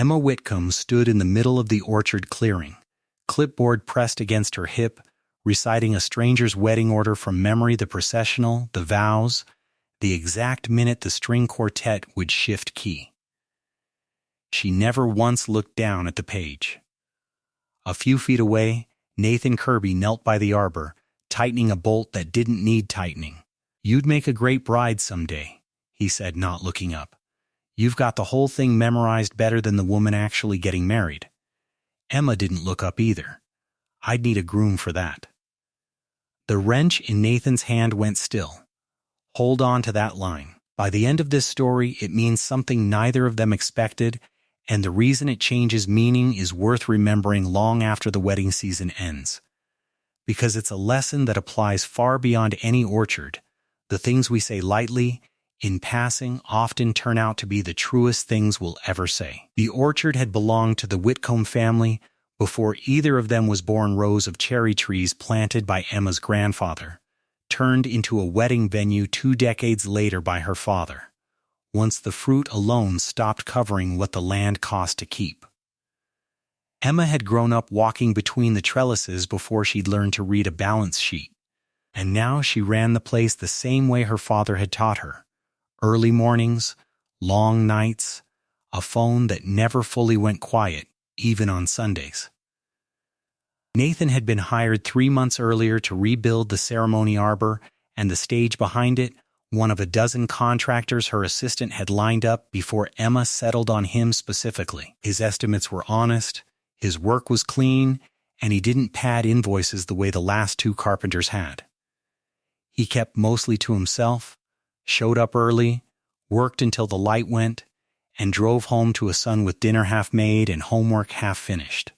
Emma Whitcomb stood in the middle of the orchard clearing, clipboard pressed against her hip, reciting a stranger's wedding order from memory, the processional, the vows, the exact minute the string quartet would shift key. She never once looked down at the page. A few feet away, Nathan Kirby knelt by the arbor, tightening a bolt that didn't need tightening. "You'd make a great bride someday," he said, not looking up. "You've got the whole thing memorized better than the woman actually getting married." Emma didn't look up either. "I'd need a groom for that." The wrench in Nathan's hand went still. Hold on to that line. By the end of this story, it means something neither of them expected, and the reason it changes meaning is worth remembering long after the wedding season ends. Because it's a lesson that applies far beyond any orchard. The things we say lightly, in passing, often turn out to be the truest things we'll ever say. The orchard had belonged to the Whitcomb family before either of them was born. Rows of cherry trees planted by Emma's grandfather turned into a wedding venue 2 decades later by her father, once the fruit alone stopped covering what the land cost to keep. Emma had grown up walking between the trellises before she'd learned to read a balance sheet, and now she ran the place the same way her father had taught her. Early mornings, long nights, a phone that never fully went quiet, even on Sundays. Nathan had been hired 3 months earlier to rebuild the ceremony arbor and the stage behind it, one of a dozen contractors her assistant had lined up before Emma settled on him specifically. His estimates were honest, his work was clean, and he didn't pad invoices the way the last 2 carpenters had. He kept mostly to himself, showed up early, worked until the light went, and drove home to a son with dinner half made and homework half finished.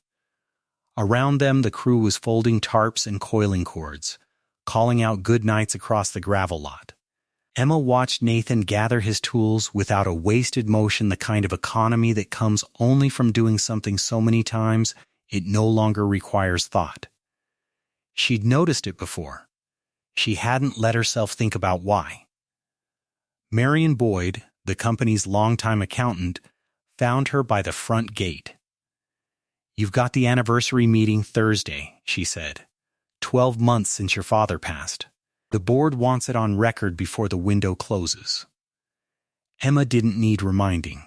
Around them, the crew was folding tarps and coiling cords, calling out good nights across the gravel lot. Emma watched Nathan gather his tools without a wasted motion, the kind of economy that comes only from doing something so many times it no longer requires thought. She'd noticed it before. She hadn't let herself think about why. Marion Boyd, the company's longtime accountant, found her by the front gate. "You've got the anniversary meeting Thursday," she said. 12 months since your father passed. The board wants it on record before the window closes." Emma didn't need reminding.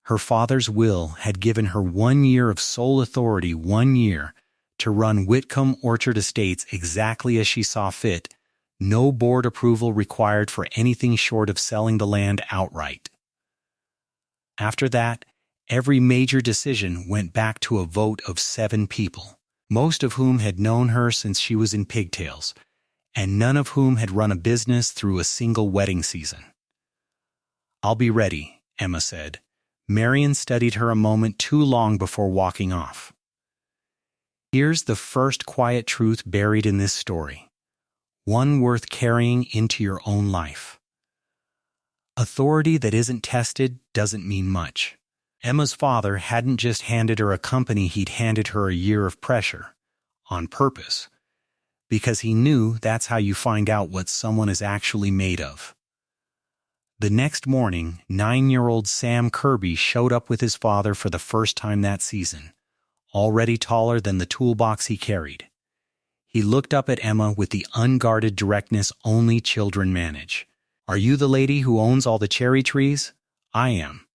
Her father's will had given her 1 year of sole authority, 1 year, to run Whitcomb Orchard Estates exactly as she saw fit, no board approval required for anything short of selling the land outright. After that, every major decision went back to a vote of 7 people, most of whom had known her since she was in pigtails, and none of whom had run a business through a single wedding season. "I'll be ready," Emma said. Marion studied her a moment too long before walking off. Here's the first quiet truth buried in this story, one worth carrying into your own life. Authority that isn't tested doesn't mean much. Emma's father hadn't just handed her a company, he'd handed her a year of pressure, on purpose, because he knew that's how you find out what someone is actually made of. The next morning, 9-year-old Sam Kirby showed up with his father for the first time that season, already taller than the toolbox he carried. He looked up at Emma with the unguarded directness only children manage. "Are you the lady who owns all the cherry trees?" "I am.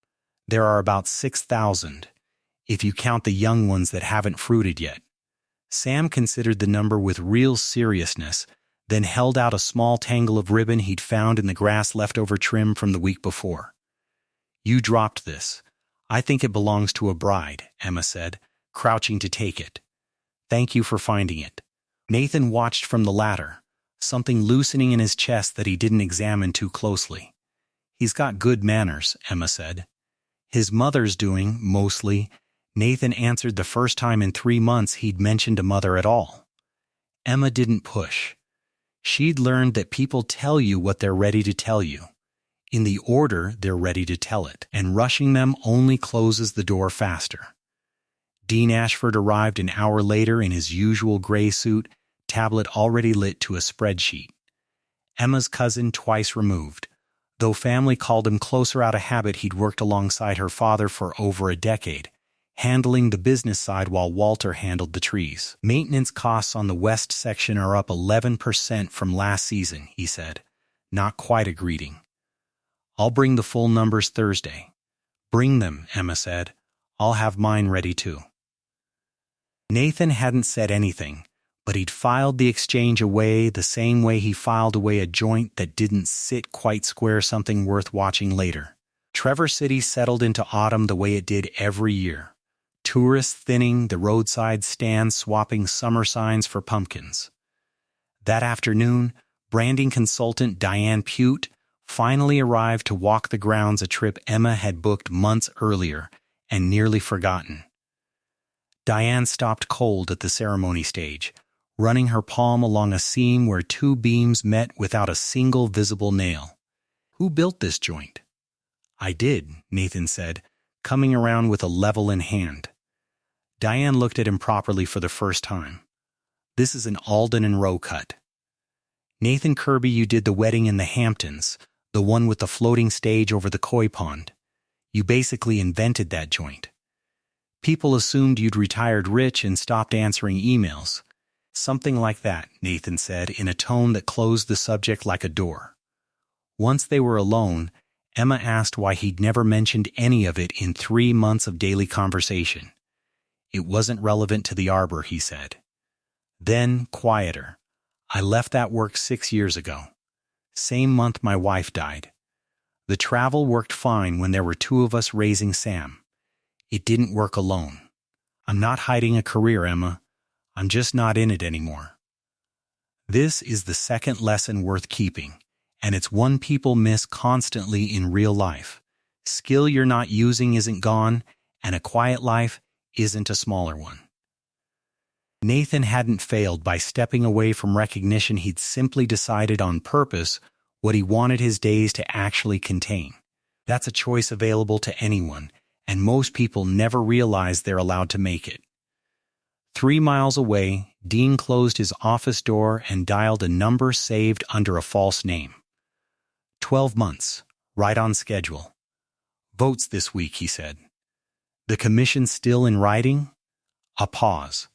There are about 6,000, if you count the young ones that haven't fruited yet." Sam considered the number with real seriousness, then held out a small tangle of ribbon he'd found in the grass leftover trim from the week before. "You dropped this. I think it belongs to a bride," Emma said, crouching to take it. "Thank you for finding it." Nathan watched from the ladder, something loosening in his chest that he didn't examine too closely. "He's got good manners," Emma said. "His mother's doing, mostly." Nathan answered the first time in 3 months he'd mentioned a mother at all. Emma didn't push. She'd learned that people tell you what they're ready to tell you, in the order they're ready to tell it, and rushing them only closes the door faster. Dean Ashford arrived an hour later in his usual gray suit, tablet already lit to a spreadsheet. Emma's cousin twice removed, though family called him closer out of habit. He'd worked alongside her father for over a decade, handling the business side while Walter handled the trees. Maintenance costs on the west section are up 11% from last season, he said, not quite a greeting. I'll bring the full numbers Thursday. Bring them, Emma said. I'll have mine ready too. Nathan hadn't said anything, but he'd filed the exchange away the same way he filed away a joint that didn't sit quite square, something worth watching later. Traverse City settled into autumn the way it did every year. Tourists thinning, the roadside stands swapping summer signs for pumpkins. That afternoon, branding consultant Diane Pute finally arrived to walk the grounds, a trip Emma had booked months earlier and nearly forgotten. Diane stopped cold at the ceremony stage, running her palm along a seam where two beams met without a single visible nail. Who built this joint? I did, Nathan said, coming around with a level in hand. Diane looked at him properly for the first time. This is an Alden and Rowe cut. Nathan Kirby, you did the wedding in the Hamptons, the one with the floating stage over the koi pond. You basically invented that joint. People assumed you'd retired rich and stopped answering emails. Something like that, Nathan said, in a tone that closed the subject like a door. Once they were alone, Emma asked why he'd never mentioned any of it in 3 months of daily conversation. It wasn't relevant to the arbor, he said. Then, quieter. I left that work 6 years ago. Same month my wife died. The travel worked fine when there were 2 of us raising Sam. It didn't work alone. I'm not hiding a career, Emma. I'm just not in it anymore. This is the second lesson worth keeping, and it's one people miss constantly in real life. Skill you're not using isn't gone, and a quiet life isn't a smaller one. Nathan hadn't failed by stepping away from recognition. He'd simply decided on purpose what he wanted his days to actually contain. That's a choice available to anyone, and most people never realize they're allowed to make it. 3 miles away, Dean closed his office door and dialed a number saved under a false name. 12 months, right on schedule. Votes this week, he said. The commission still in writing? A pause.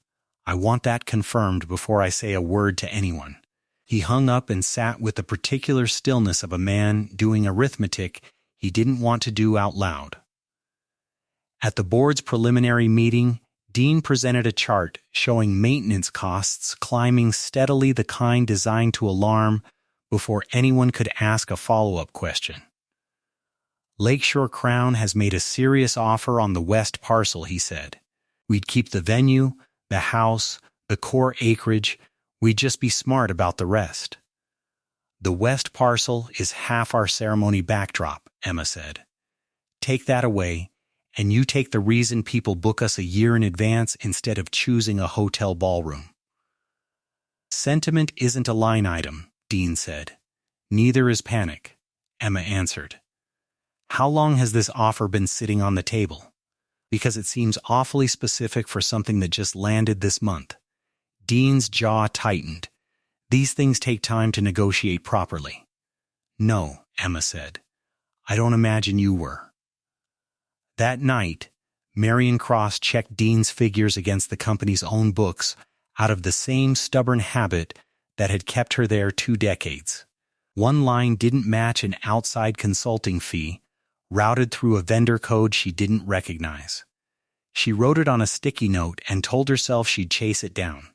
I want that confirmed before I say a word to anyone. He hung up and sat with the particular stillness of a man doing arithmetic he didn't want to do out loud. At the board's preliminary meeting, Dean presented a chart showing maintenance costs climbing steadily, the kind designed to alarm before anyone could ask a follow-up question. Lakeshore Crown has made a serious offer on the west parcel, he said. We'd keep the venue, the house, the core acreage. We'd just be smart about the rest. The west parcel is half our ceremony backdrop, Emma said. Take that away, and you take the reason people book us a year in advance instead of choosing a hotel ballroom. Sentiment isn't a line item, Dean said. Neither is panic, Emma answered. How long has this offer been sitting on the table? Because it seems awfully specific for something that just landed this month. Dean's jaw tightened. These things take time to negotiate properly. No, Emma said. I don't imagine you were. That night, Marion Cross checked Dean's figures against the company's own books out of the same stubborn habit that had kept her there 2 decades. One line didn't match an outside consulting fee, routed through a vendor code she didn't recognize. She wrote it on a sticky note and told herself she'd chase it down.